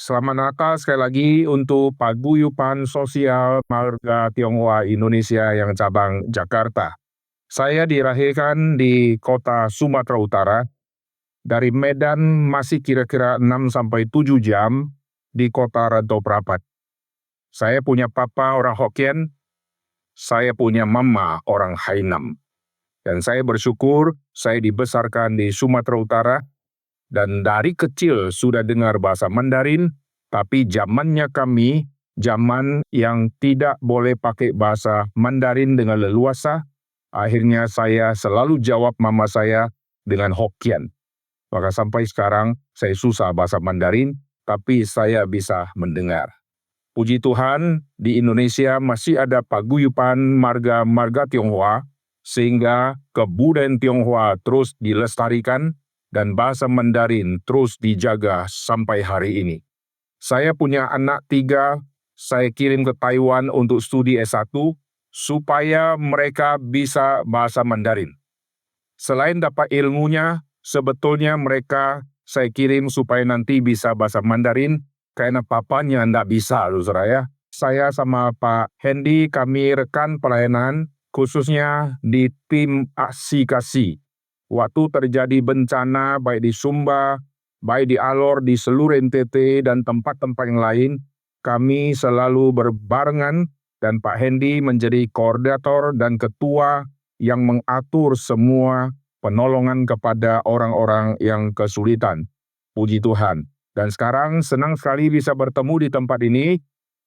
Selamat Natal sekali lagi untuk Paguyuban Sosial Marga Tionghoa Indonesia yang cabang Jakarta. Saya dilahirkan di kota Sumatera Utara. Dari Medan masih kira-kira 6 sampai 7 jam di kota Rantau Prapat. Saya punya papa orang Hokkien, saya punya mama orang Hainam. Dan saya bersyukur saya dibesarkan di Sumatera Utara dan dari kecil sudah dengar bahasa Mandarin, tapi zamannya kami zaman yang tidak boleh pakai bahasa Mandarin dengan leluasa. Akhirnya saya selalu jawab mama saya dengan Hokkien. Maka sampai sekarang saya susah bahasa Mandarin, tapi saya bisa mendengar. Puji Tuhan, di Indonesia masih ada paguyuban marga Tionghoa, sehingga kebudayaan Tionghoa terus dilestarikan dan bahasa Mandarin terus dijaga sampai hari ini. Saya punya anak 3, saya kirim ke Taiwan untuk studi S1, supaya mereka bisa bahasa Mandarin. Selain dapat ilmunya, sebetulnya mereka saya kirim supaya nanti bisa bahasa Mandarin, karena papanya tidak bisa, saudara ya. Saya sama Pak Hendy, kami rekan pelayanan, khususnya di tim aksi kasih. Waktu terjadi bencana, baik di Sumba, baik di Alor, di seluruh NTT, dan tempat-tempat yang lain, kami selalu berbarengan, dan Pak Hendy menjadi koordinator dan ketua yang mengatur semua penolongan kepada orang-orang yang kesulitan. Puji Tuhan. Dan sekarang senang sekali bisa bertemu di tempat ini.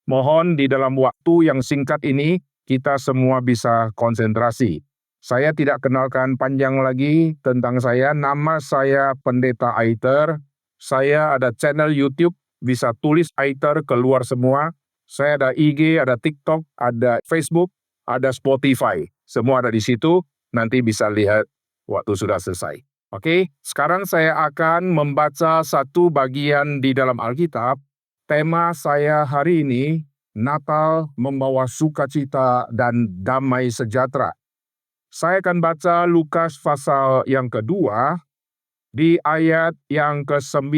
Mohon di dalam waktu yang singkat ini, kita semua bisa konsentrasi. Saya tidak kenalkan panjang lagi tentang saya. Nama saya Pendeta Aiter. Saya ada channel YouTube, bisa tulis Aiter keluar semua. Saya ada IG, ada TikTok, ada Facebook, ada Spotify. Semua ada di situ. Nanti bisa lihat waktu sudah selesai. Oke, sekarang saya akan membaca satu bagian di dalam Alkitab. Tema saya hari ini, Natal membawa sukacita dan damai sejahtera. Saya akan baca Lukas pasal yang kedua, di ayat yang ke-9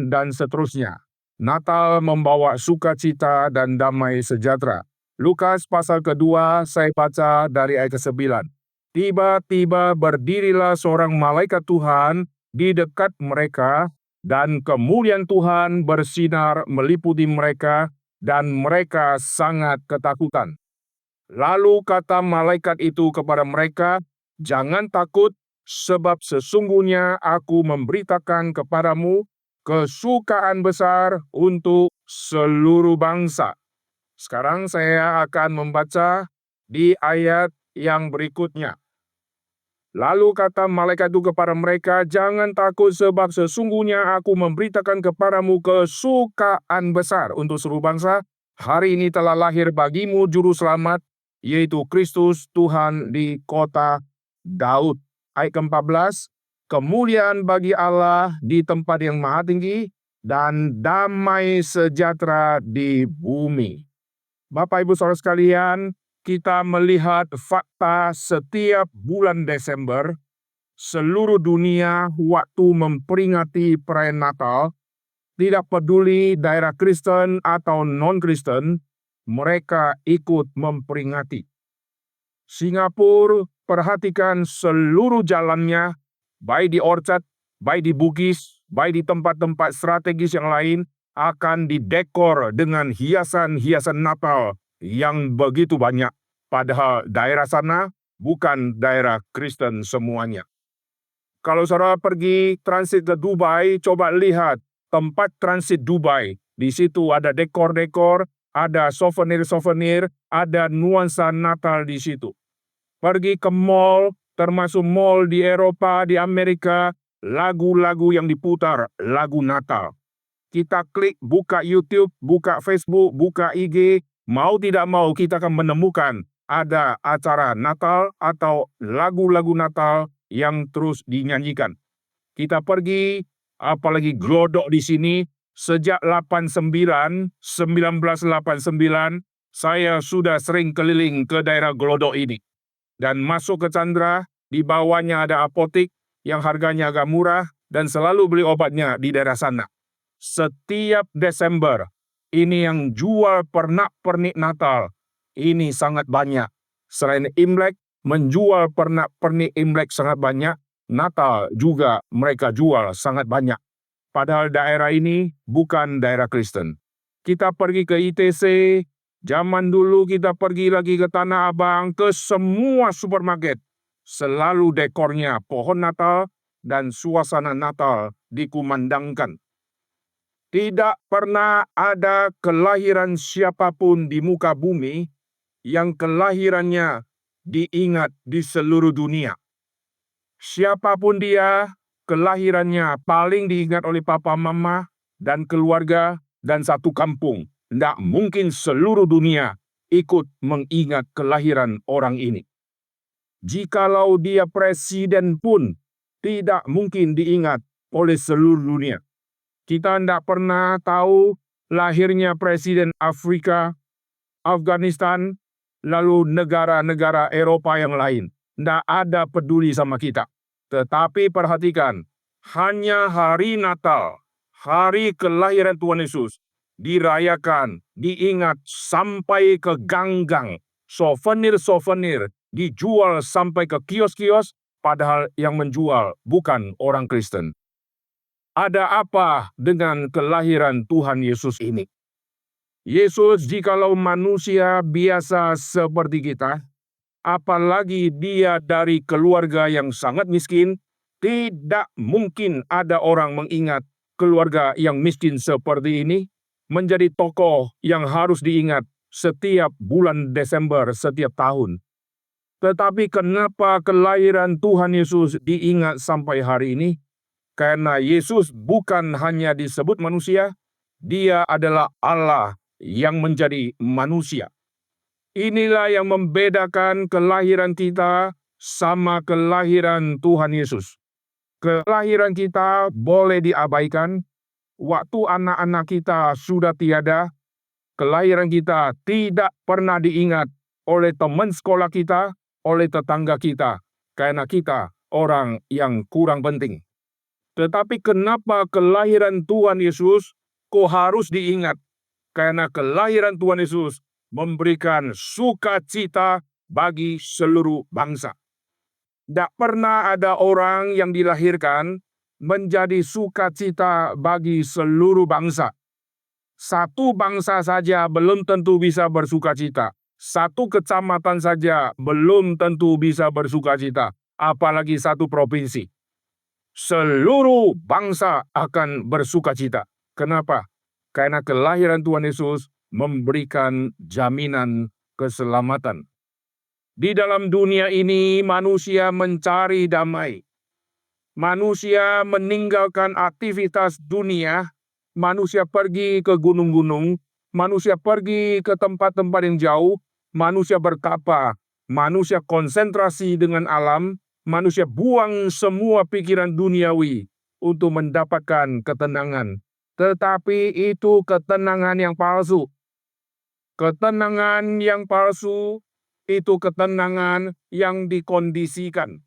dan seterusnya. Natal membawa sukacita dan damai sejahtera. Lukas pasal kedua, saya baca dari ayat ke-9. Tiba-tiba berdirilah seorang malaikat Tuhan di dekat mereka, dan kemuliaan Tuhan bersinar meliputi mereka, dan mereka sangat ketakutan. Lalu kata malaikat itu kepada mereka, "Jangan takut, sebab sesungguhnya aku memberitakan kepadamu kesukaan besar untuk seluruh bangsa." Sekarang saya akan membaca di ayat yang berikutnya. Lalu kata malaikat itu kepada mereka, "Jangan takut, sebab sesungguhnya aku memberitakan kepadamu kesukaan besar untuk seluruh bangsa. Hari ini telah lahir bagimu juru selamat, yaitu Kristus Tuhan di kota Daud." Ayat ke-14, "Kemuliaan bagi Allah di tempat yang maha tinggi, dan damai sejahtera di bumi." Bapak Ibu Saudara sekalian, kita melihat fakta setiap bulan Desember, seluruh dunia waktu memperingati perayaan Natal, tidak peduli daerah Kristen atau non-Kristen, mereka ikut memperingati. Singapura, perhatikan seluruh jalannya, baik di Orchard, baik di Bugis, baik di tempat-tempat strategis yang lain, akan didekor dengan hiasan-hiasan Natal yang begitu banyak. Padahal daerah sana bukan daerah Kristen semuanya. Kalau saudara pergi transit ke Dubai, coba lihat tempat transit Dubai. Di situ ada dekor-dekor, ada souvenir-souvenir, ada nuansa Natal di situ. Pergi ke mall, termasuk mall di Eropa, di Amerika, lagu-lagu yang diputar, lagu Natal. Kita klik, buka YouTube, buka Facebook, buka IG, mau tidak mau kita akan menemukan ada acara Natal atau lagu-lagu Natal yang terus dinyanyikan. Kita pergi, apalagi Glodok di sini, sejak 1989, saya sudah sering keliling ke daerah Glodok ini. Dan masuk ke Chandra, di bawahnya ada apotik yang harganya agak murah, dan selalu beli obatnya di daerah sana. Setiap Desember, ini yang jual pernak-pernik Natal, ini sangat banyak. Selain Imlek, menjual pernak-pernik Imlek sangat banyak, Natal juga mereka jual sangat banyak. Padahal daerah ini bukan daerah Kristen. Kita pergi ke ITC, zaman dulu kita pergi lagi ke Tanah Abang, ke semua supermarket. Selalu dekornya pohon Natal dan suasana Natal dikumandangkan. Tidak pernah ada kelahiran siapapun di muka bumi yang kelahirannya diingat di seluruh dunia. Siapapun dia, kelahirannya paling diingat oleh papa mama dan keluarga dan satu kampung. Tidak mungkin seluruh dunia ikut mengingat kelahiran orang ini. Jikalau dia presiden pun tidak mungkin diingat oleh seluruh dunia. Kita tidak pernah tahu lahirnya presiden Afrika, Afghanistan, lalu negara-negara Eropa yang lain. Tidak ada peduli sama kita. Tetapi perhatikan, hanya hari Natal, hari kelahiran Tuhan Yesus, dirayakan, diingat sampai ke gang-gang. Souvenir-souvenir dijual sampai ke kios-kios, padahal yang menjual bukan orang Kristen. Ada apa dengan kelahiran Tuhan Yesus ini? Yesus jikalau manusia biasa seperti kita, apalagi dia dari keluarga yang sangat miskin, tidak mungkin ada orang mengingat keluarga yang miskin seperti ini menjadi tokoh yang harus diingat setiap bulan Desember setiap tahun. Tetapi kenapa kelahiran Tuhan Yesus diingat sampai hari ini? Karena Yesus bukan hanya disebut manusia, dia adalah Allah yang menjadi manusia. Inilah yang membedakan kelahiran kita sama kelahiran Tuhan Yesus. Kelahiran kita boleh diabaikan, waktu anak-anak kita sudah tiada, kelahiran kita tidak pernah diingat oleh teman sekolah kita, oleh tetangga kita, karena kita orang yang kurang penting. Tetapi kenapa kelahiran Tuhan Yesus kok harus diingat? Karena kelahiran Tuhan Yesus memberikan sukacita bagi seluruh bangsa. Tidak pernah ada orang yang dilahirkan menjadi sukacita bagi seluruh bangsa. Satu bangsa saja belum tentu bisa bersukacita. Satu kecamatan saja belum tentu bisa bersukacita. Apalagi satu provinsi. Seluruh bangsa akan bersukacita. Kenapa? Karena kelahiran Tuhan Yesus memberikan jaminan keselamatan. Di dalam dunia ini manusia mencari damai. Manusia meninggalkan aktivitas dunia, manusia pergi ke gunung-gunung, manusia pergi ke tempat-tempat yang jauh, manusia bertapa, manusia konsentrasi dengan alam, manusia buang semua pikiran duniawi untuk mendapatkan ketenangan. Tetapi itu ketenangan yang palsu. Ketenangan yang palsu itu ketenangan yang dikondisikan.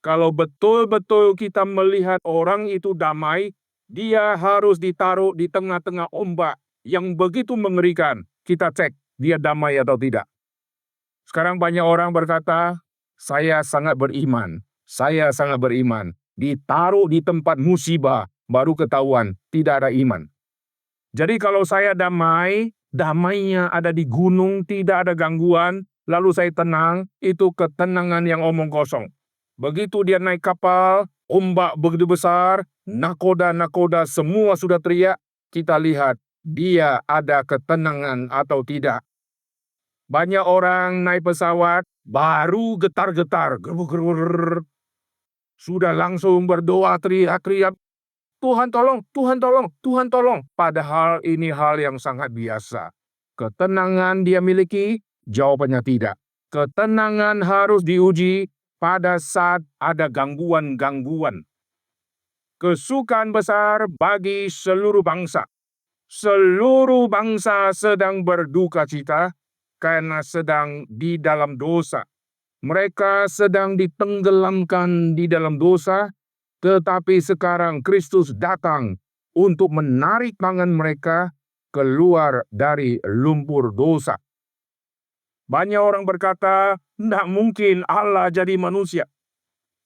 Kalau betul-betul kita melihat orang itu damai, dia harus ditaruh di tengah-tengah ombak yang begitu mengerikan. Kita cek dia damai atau tidak. Sekarang banyak orang berkata, saya sangat beriman. Saya sangat beriman. Ditaruh di tempat musibah, baru ketahuan tidak ada iman. Jadi kalau saya damai, damainya ada di gunung, tidak ada gangguan, lalu saya tenang, itu ketenangan yang omong kosong. Begitu dia naik kapal, ombak begitu besar, nakoda-nakoda semua sudah teriak, kita lihat dia ada ketenangan atau tidak. Banyak orang naik pesawat, baru getar-getar, sudah langsung berdoa, teriak-teriak, Tuhan tolong, Tuhan tolong, Tuhan tolong. Padahal ini hal yang sangat biasa. Ketenangan dia miliki? Jawabannya tidak. Ketenangan harus diuji pada saat ada gangguan-gangguan. Kesukaan besar bagi seluruh bangsa. Seluruh bangsa sedang berduka cita karena sedang di dalam dosa. Mereka sedang ditenggelamkan di dalam dosa, tetapi sekarang Kristus datang untuk menarik tangan mereka keluar dari lumpur dosa. Banyak orang berkata, tidak mungkin Allah jadi manusia.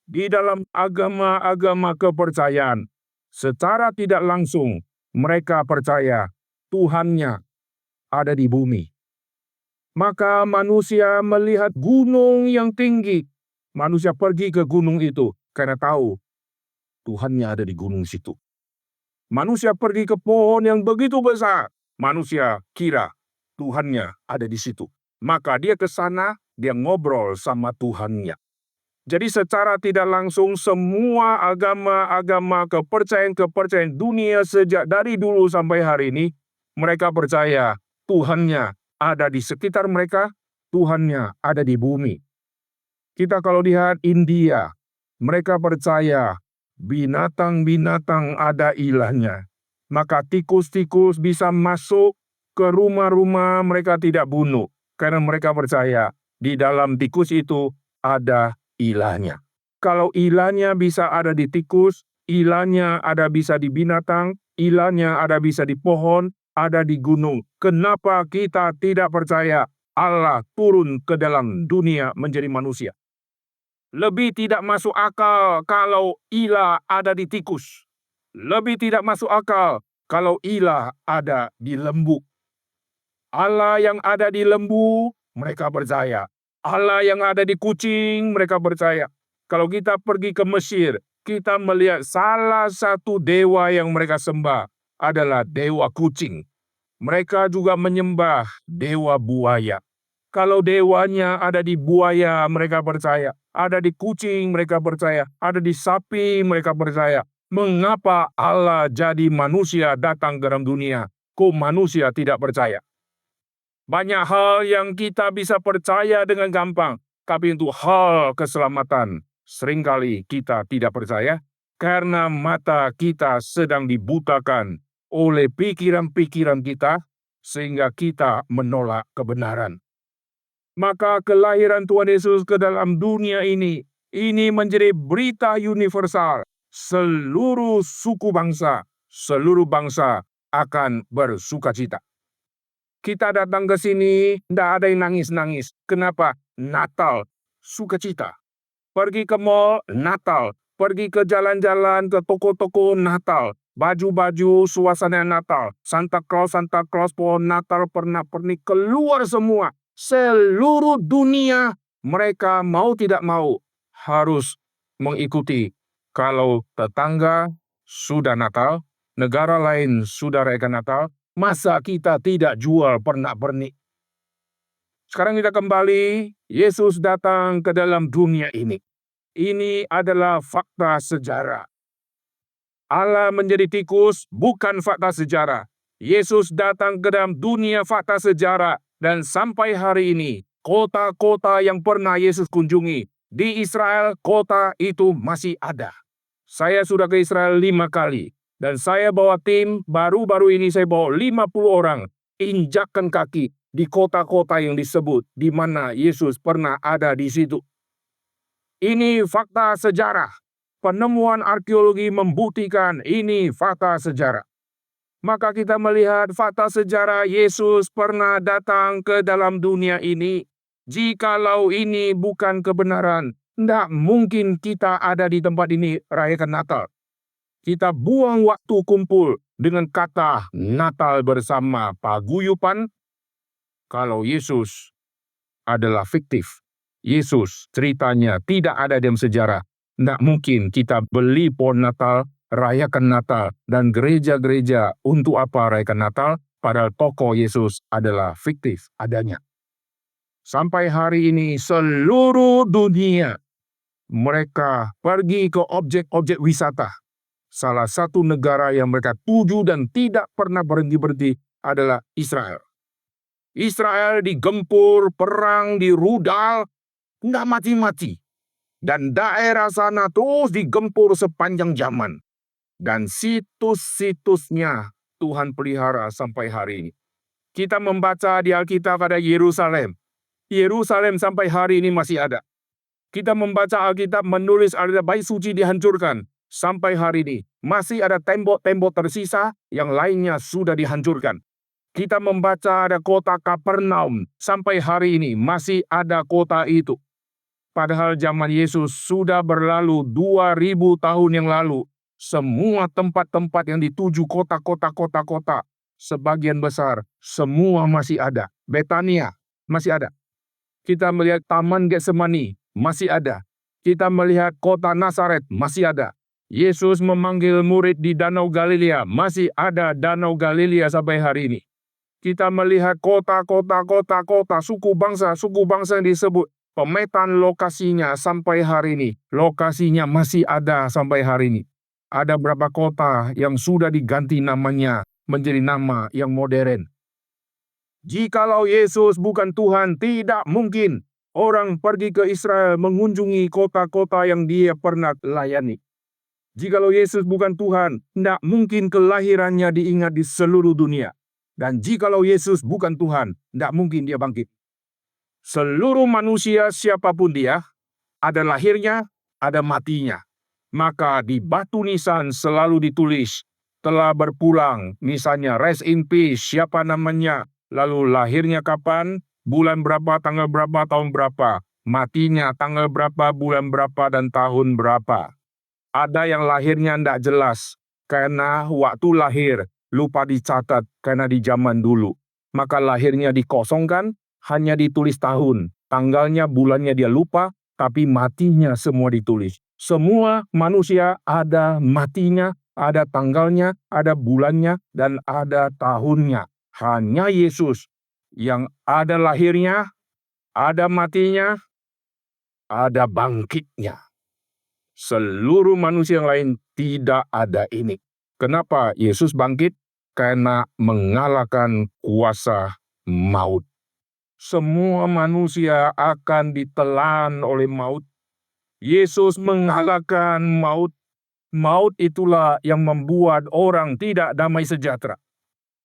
Di dalam agama-agama kepercayaan, secara tidak langsung mereka percaya Tuhannya ada di bumi. Maka manusia melihat gunung yang tinggi. Manusia pergi ke gunung itu karena tahu Tuhannya ada di gunung situ. Manusia pergi ke pohon yang begitu besar. Manusia kira Tuhannya ada di situ. Maka dia ke sana, dia ngobrol sama Tuhannya. Jadi secara tidak langsung semua agama-agama kepercayaan-kepercayaan dunia sejak dari dulu sampai hari ini, mereka percaya Tuhannya ada di sekitar mereka, Tuhannya ada di bumi. Kita kalau lihat India, mereka percaya binatang-binatang ada ilahnya. Maka tikus-tikus bisa masuk ke rumah-rumah mereka tidak bunuh. Karena mereka percaya di dalam tikus itu ada ilahnya. Kalau ilahnya bisa ada di tikus, ilahnya ada bisa di binatang, ilahnya ada bisa di pohon, ada di gunung. Kenapa kita tidak percaya Allah turun ke dalam dunia menjadi manusia? Lebih tidak masuk akal kalau ilah ada di tikus. Lebih tidak masuk akal kalau ilah ada di lembu. Allah yang ada di lembu, mereka percaya. Allah yang ada di kucing, mereka percaya. Kalau kita pergi ke Mesir, kita melihat salah satu dewa yang mereka sembah adalah dewa kucing. Mereka juga menyembah dewa buaya. Kalau dewanya ada di buaya, mereka percaya. Ada di kucing, mereka percaya. Ada di sapi, mereka percaya. Mengapa Allah jadi manusia datang ke dalam dunia? Kok manusia tidak percaya? Banyak hal yang kita bisa percaya dengan gampang, tapi untuk hal keselamatan, seringkali kita tidak percaya karena mata kita sedang dibutakan oleh pikiran-pikiran kita, sehingga kita menolak kebenaran. Maka kelahiran Tuhan Yesus ke dalam dunia ini menjadi berita universal. Seluruh suku bangsa, seluruh bangsa akan bersukacita. Kita datang ke sini, tidak ada yang nangis-nangis. Kenapa? Natal, sukacita. Pergi ke mall, Natal. Pergi ke jalan-jalan, ke toko-toko, Natal. Baju-baju, suasana Natal. Santa Claus, pohon Natal, pernak-pernik, keluar semua. Seluruh dunia, mereka mau tidak mau, harus mengikuti. Kalau tetangga sudah Natal, negara lain sudah rayakan Natal, masa kita tidak jual pernak-pernik? Sekarang kita kembali, Yesus datang ke dalam dunia ini. Ini adalah fakta sejarah. Allah menjadi tikus bukan fakta sejarah. Yesus datang ke dalam dunia fakta sejarah. Dan sampai hari ini, kota-kota yang pernah Yesus kunjungi, di Israel kota itu masih ada. Saya sudah ke Israel 5 kali. Dan saya bawa tim, baru-baru ini saya bawa 50 orang, injakkan kaki di kota-kota yang disebut, di mana Yesus pernah ada di situ. Ini fakta sejarah. Penemuan arkeologi membuktikan ini fakta sejarah. Maka kita melihat fakta sejarah Yesus pernah datang ke dalam dunia ini. Jikalau ini bukan kebenaran, tidak mungkin kita ada di tempat ini rayakan Natal. Kita buang waktu kumpul dengan kata Natal bersama paguyupan. Kalau Yesus adalah fiktif, Yesus ceritanya tidak ada dalam sejarah, tidak mungkin kita beli pohon Natal, rayakan Natal, dan gereja-gereja untuk apa rayakan Natal, padahal tokoh Yesus adalah fiktif adanya. Sampai hari ini seluruh dunia mereka pergi ke objek-objek wisata. Salah satu negara yang mereka tuju dan tidak pernah berhenti-berhenti adalah Israel. Israel digempur, perang, dirudal, nggak mati-mati. Dan daerah sana terus digempur sepanjang zaman. Dan situs-situsnya Tuhan pelihara sampai hari ini. Kita membaca di Alkitab ada Yerusalem. Yerusalem sampai hari ini masih ada. Kita membaca Alkitab menulis ada bait suci dihancurkan. Sampai hari ini, masih ada tembok-tembok tersisa, yang lainnya sudah dihancurkan. Kita membaca ada kota Kapernaum, sampai hari ini masih ada kota itu. Padahal zaman Yesus sudah berlalu 2000 tahun yang lalu. Semua tempat-tempat yang dituju kota-kota, sebagian besar, semua masih ada. Betania, masih ada. Kita melihat Taman Getsemani, masih ada. Kita melihat kota Nazaret, masih ada. Yesus memanggil murid di Danau Galilea, masih ada Danau Galilea sampai hari ini. Kita melihat kota, suku bangsa yang disebut, pemetaan lokasinya sampai hari ini. Lokasinya masih ada sampai hari ini. Ada berapa kota yang sudah diganti namanya menjadi nama yang modern. Jikalau Yesus bukan Tuhan, tidak mungkin orang pergi ke Israel mengunjungi kota-kota yang dia pernah layani. Jikalau Yesus bukan Tuhan, tidak mungkin kelahirannya diingat di seluruh dunia. Dan jikalau Yesus bukan Tuhan, tidak mungkin dia bangkit. Seluruh manusia siapapun dia, ada lahirnya, ada matinya. Maka di batu nisan selalu ditulis, telah berpulang, misalnya rest in peace, siapa namanya, lalu lahirnya kapan, bulan berapa, tanggal berapa, tahun berapa, matinya tanggal berapa, bulan berapa, dan tahun berapa. Ada yang lahirnya tidak jelas, karena waktu lahir lupa dicatat karena di zaman dulu. Maka lahirnya dikosongkan, hanya ditulis tahun, tanggalnya, bulannya dia lupa, tapi matinya semua ditulis. Semua manusia ada matinya, ada tanggalnya, ada bulannya, dan ada tahunnya. Hanya Yesus yang ada lahirnya, ada matinya, ada bangkitnya. Seluruh manusia yang lain tidak ada ini. Kenapa Yesus bangkit? Karena mengalahkan kuasa maut. Semua manusia akan ditelan oleh maut. Yesus mengalahkan maut. Maut itulah yang membuat orang tidak damai sejahtera.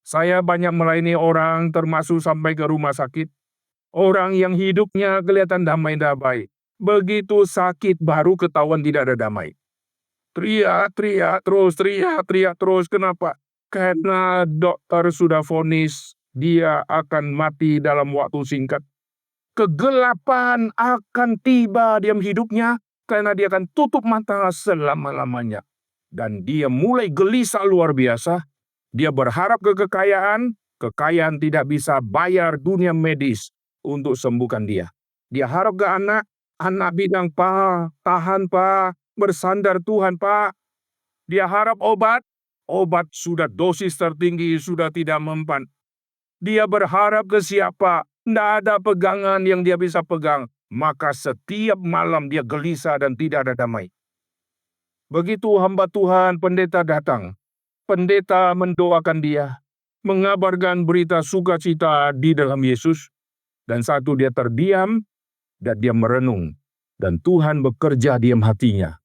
Saya banyak melayani orang, termasuk sampai ke rumah sakit. Orang yang hidupnya kelihatan damai-damai. Begitu sakit baru ketahuan tidak ada damai. Teriak terus. Kenapa? Karena dokter sudah vonis dia akan mati dalam waktu singkat. Kegelapan akan tiba dalam hidupnya karena dia akan tutup mata selama-lamanya. Dan dia mulai gelisah luar biasa. Dia berharap ke kekayaan tidak bisa bayar dunia medis untuk sembuhkan dia. Dia harap ke anak bilang, "Pak, tahan Pak, bersandar Tuhan Pak." Dia harap obat sudah dosis tertinggi, sudah tidak mempan. Dia berharap ke siapa, tidak ada pegangan yang dia bisa pegang. Maka setiap malam dia gelisah dan tidak ada damai. Begitu hamba Tuhan pendeta datang, pendeta mendoakan dia, mengabarkan berita sukacita di dalam Yesus, dan satu dia terdiam, dan dia merenung, dan Tuhan bekerja diam hatinya.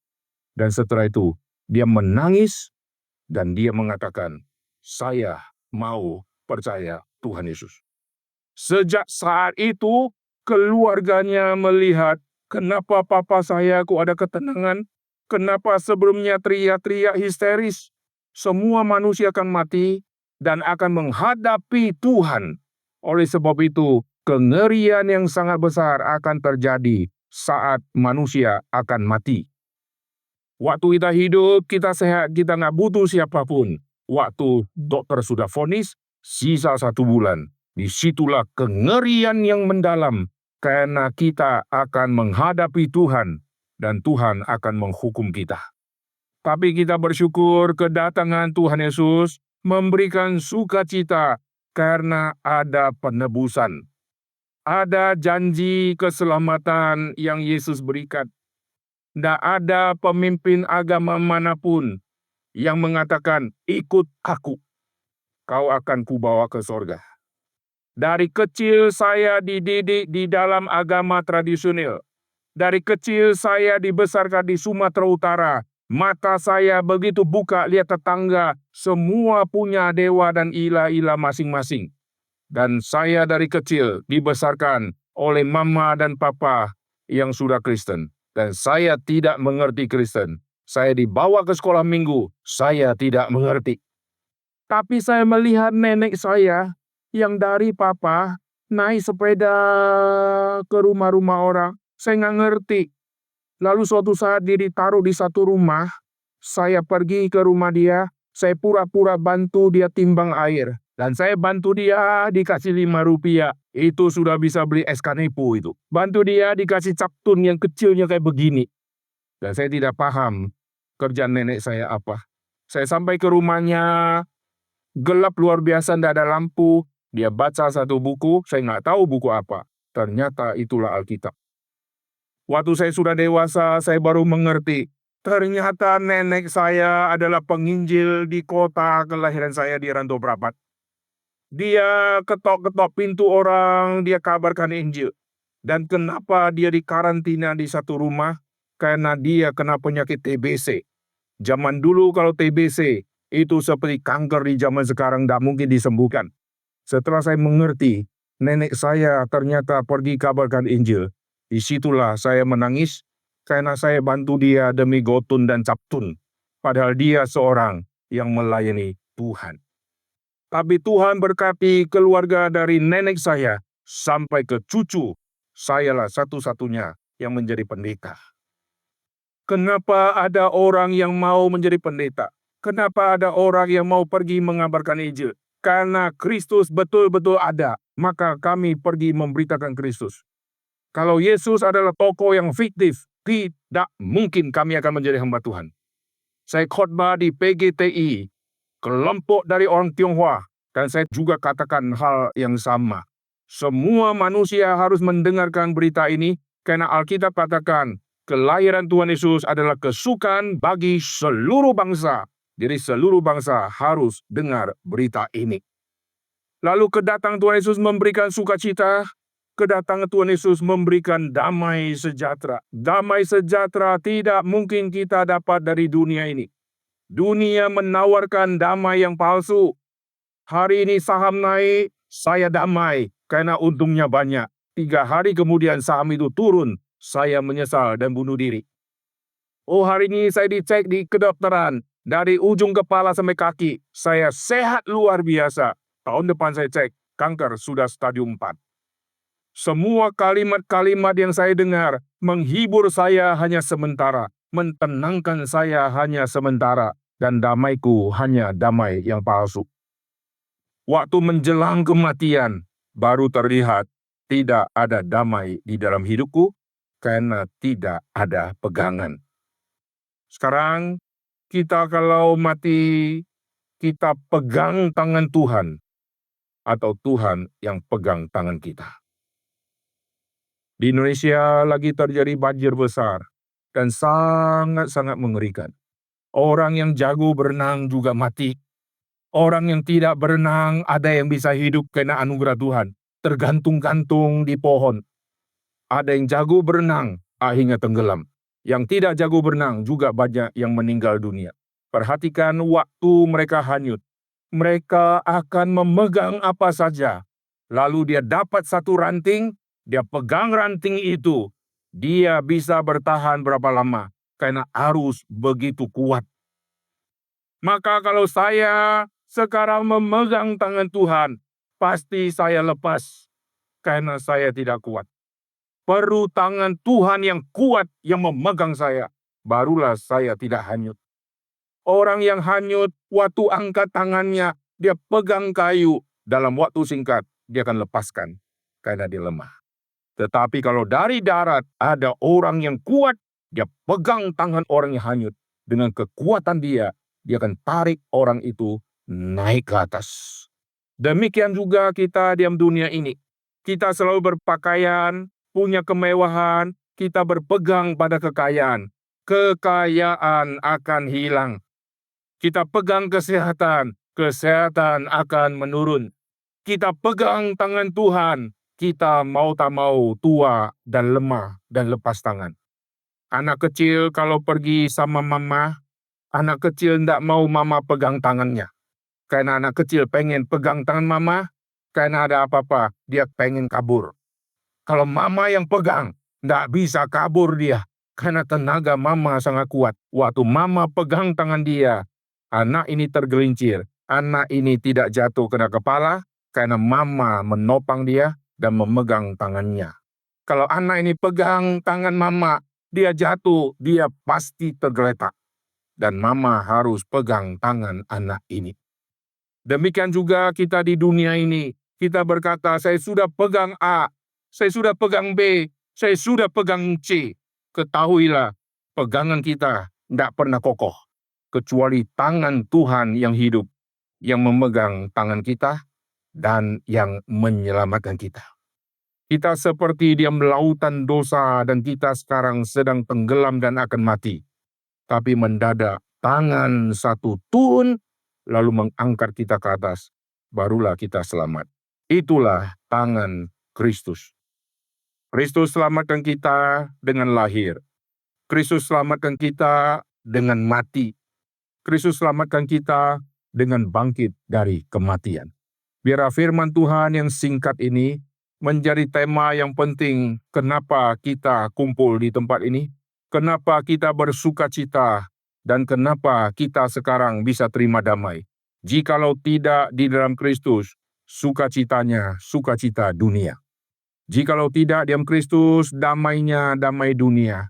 Dan setelah itu, dia menangis, dan dia mengatakan, "Saya mau percaya Tuhan Yesus." Sejak saat itu, keluarganya melihat, kenapa papa saya kok ada ketenangan, kenapa sebelumnya teriak-teriak histeris. Semua manusia akan mati, dan akan menghadapi Tuhan. Oleh sebab itu, kengerian yang sangat besar akan terjadi saat manusia akan mati. Waktu kita hidup, kita sehat, kita nggak butuh siapapun. Waktu dokter sudah vonis, sisa 1 bulan. Disitulah kengerian yang mendalam, karena kita akan menghadapi Tuhan, dan Tuhan akan menghukum kita. Tapi kita bersyukur kedatangan Tuhan Yesus memberikan sukacita karena ada penebusan. Ada janji keselamatan yang Yesus berikan. Tidak ada pemimpin agama manapun yang mengatakan, "Ikut aku, kau akan kubawa ke sorga." Dari kecil saya dididik di dalam agama tradisional. Dari kecil saya dibesarkan di Sumatera Utara. Mata saya begitu buka lihat tetangga, semua punya dewa dan ilah-ilah masing-masing. Dan saya dari kecil dibesarkan oleh mama dan papa yang sudah Kristen. Dan saya tidak mengerti Kristen. Saya dibawa ke sekolah minggu, saya tidak mengerti. Tapi saya melihat nenek saya yang dari papa naik sepeda ke rumah-rumah orang. Saya nggak ngerti. Lalu suatu saat dia ditaruh di satu rumah, saya pergi ke rumah dia, saya pura-pura bantu dia timbang air. Dan saya bantu dia dikasih Rp5. Itu sudah bisa beli es kanepo itu. Bantu dia dikasih captun yang kecilnya kayak begini. Dan saya tidak paham kerjaan nenek saya apa. Saya sampai ke rumahnya, gelap luar biasa, tidak ada lampu. Dia baca satu buku, saya nggak tahu buku apa. Ternyata itulah Alkitab. Waktu saya sudah dewasa, saya baru mengerti. Ternyata nenek saya adalah penginjil di kota kelahiran saya di Rantau Prapat. Dia ketok-ketok pintu orang, dia kabarkan Injil. Dan kenapa dia dikarantina di satu rumah? Karena dia kena penyakit TBC. Zaman dulu kalau TBC itu seperti kanker di zaman sekarang, tidak mungkin disembuhkan. Setelah saya mengerti, nenek saya ternyata pergi kabarkan Injil. Disitulah saya menangis karena saya bantu dia demi gotun dan captun. Padahal dia seorang yang melayani Tuhan. Tapi Tuhan berkati keluarga dari nenek saya sampai ke cucu. Sayalah satu-satunya yang menjadi pendeta. Kenapa ada orang yang mau menjadi pendeta? Kenapa ada orang yang mau pergi mengabarkan Injil? Karena Kristus betul-betul ada, maka kami pergi memberitakan Kristus. Kalau Yesus adalah tokoh yang fiktif, tidak mungkin kami akan menjadi hamba Tuhan. Saya khotbah di PGTI, kelompok dari orang Tionghoa, dan saya juga katakan hal yang sama. Semua manusia harus mendengarkan berita ini, karena Alkitab katakan, kelahiran Tuhan Yesus adalah kesukaan bagi seluruh bangsa. Jadi seluruh bangsa harus dengar berita ini. Lalu kedatangan Tuhan Yesus memberikan sukacita, kedatangan Tuhan Yesus memberikan damai sejahtera. Damai sejahtera tidak mungkin kita dapat dari dunia ini. Dunia menawarkan damai yang palsu. Hari ini saham naik, saya damai karena untungnya banyak. 3 hari kemudian saham itu turun, saya menyesal dan bunuh diri. Oh, hari ini saya dicek di kedokteran, dari ujung kepala sampai kaki, saya sehat luar biasa. Tahun depan saya cek, kanker sudah stadium 4. Semua kalimat-kalimat yang saya dengar menghibur saya hanya sementara, mentenangkan saya hanya sementara, dan damaiku hanya damai yang palsu. Waktu menjelang kematian, baru terlihat tidak ada damai di dalam hidupku karena tidak ada pegangan. Sekarang kita kalau mati, kita pegang tangan Tuhan atau Tuhan yang pegang tangan kita. Di Indonesia lagi terjadi banjir besar dan sangat-sangat mengerikan. Orang yang jago berenang juga mati. Orang yang tidak berenang ada yang bisa hidup karena anugerah Tuhan. Tergantung-gantung di pohon. Ada yang jago berenang, akhirnya tenggelam. Yang tidak jago berenang juga banyak yang meninggal dunia. Perhatikan waktu mereka hanyut. Mereka akan memegang apa saja. Lalu dia dapat satu ranting, dia pegang ranting itu. Dia bisa bertahan berapa lama karena arus begitu kuat. Maka kalau saya sekarang memegang tangan Tuhan, pasti saya lepas karena saya tidak kuat. Perlu tangan Tuhan yang kuat yang memegang saya, barulah saya tidak hanyut. Orang yang hanyut, waktu angkat tangannya, dia pegang kayu, dalam waktu singkat, dia akan lepaskan, karena dia lemah. Tetapi kalau dari darat, ada orang yang kuat, dia pegang tangan orang yang hanyut. Dengan kekuatan dia akan tarik orang itu naik ke atas. Demikian juga kita di dunia ini. Kita selalu berpakaian, punya kemewahan, kita berpegang pada kekayaan. Kekayaan akan hilang. Kita pegang kesehatan, kesehatan akan menurun. Kita pegang tangan Tuhan, kita mau tak mau tua dan lemah dan lepas tangan. Anak kecil kalau pergi sama mama, anak kecil tidak mau mama pegang tangannya. Karena anak kecil pengen pegang tangan mama, karena ada apa-apa, dia pengen kabur. Kalau mama yang pegang, tidak bisa kabur dia. karena tenaga mama sangat kuat. Waktu mama pegang tangan dia, anak ini tergelincir. Anak ini tidak jatuh kena kepala karena mama menopang dia dan memegang tangannya. Kalau anak ini pegang tangan mama, dia jatuh, dia pasti tergeletak. Dan mama harus pegang tangan anak ini. Demikian juga kita di dunia ini. Kita berkata, saya sudah pegang A, saya sudah pegang B, saya sudah pegang C. Ketahuilah, pegangan kita tidak pernah kokoh. Kecuali tangan Tuhan yang hidup, yang memegang tangan kita, dan yang menyelamatkan kita. Kita seperti di lautan dosa dan kita sekarang sedang tenggelam dan akan mati. Tapi mendadak tangan satu turun lalu mengangkat kita ke atas. Barulah kita selamat. Itulah tangan Kristus. Kristus selamatkan kita dengan lahir. Kristus selamatkan kita dengan mati. Kristus selamatkan kita dengan bangkit dari kematian. Biar firman Tuhan yang singkat ini menjadi tema yang penting kenapa kita kumpul di tempat ini, kenapa kita bersukacita, dan kenapa kita sekarang bisa terima damai. Jikalau tidak di dalam Kristus, sukacitanya sukacita dunia. Jikalau tidak diam Kristus, damainya damai dunia.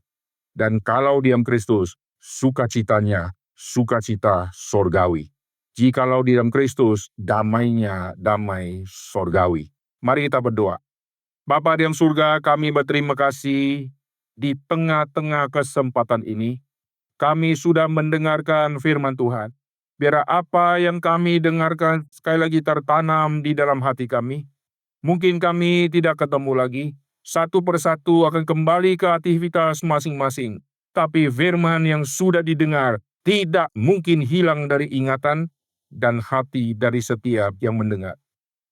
Dan kalau diam Kristus, sukacitanya sukacita sorgawi. Jikalau di dalam Kristus, damainya damai sorgawi. Mari kita berdoa. Bapa di dalam surga, kami berterima kasih di tengah-tengah kesempatan ini. Kami sudah mendengarkan firman Tuhan. Biar apa yang kami dengarkan sekali lagi tertanam di dalam hati kami. Mungkin kami tidak ketemu lagi. Satu persatu akan kembali ke aktivitas masing-masing. Tapi firman yang sudah didengar tidak mungkin hilang dari ingatan dan hati dari setiap yang mendengar.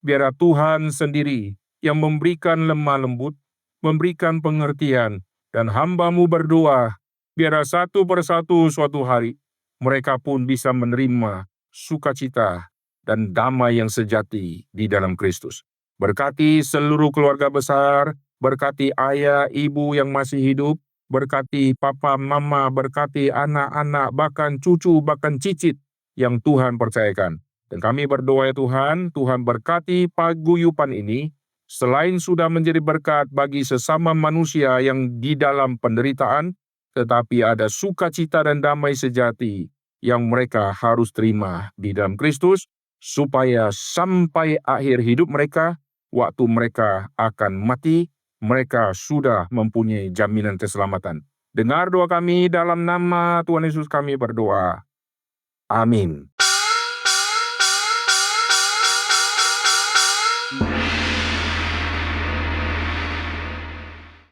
Biar Tuhan sendiri yang memberikan lemah lembut, memberikan pengertian, dan hamba-Mu berdoa, biar satu persatu suatu hari, mereka pun bisa menerima sukacita dan damai yang sejati di dalam Kristus. Berkati seluruh keluarga besar, berkati ayah, ibu yang masih hidup, berkati papa, mama, berkati anak-anak, bahkan cucu, bahkan cicit yang Tuhan percayakan. Dan kami berdoa ya Tuhan, Tuhan berkati paguyupan ini, selain sudah menjadi berkat bagi sesama manusia yang di dalam penderitaan, tetapi ada sukacita dan damai sejati yang mereka harus terima di dalam Kristus, supaya sampai akhir hidup mereka, waktu mereka akan mati, mereka sudah mempunyai jaminan keselamatan. Dengar doa kami dalam nama Tuhan Yesus kami berdoa. Amin.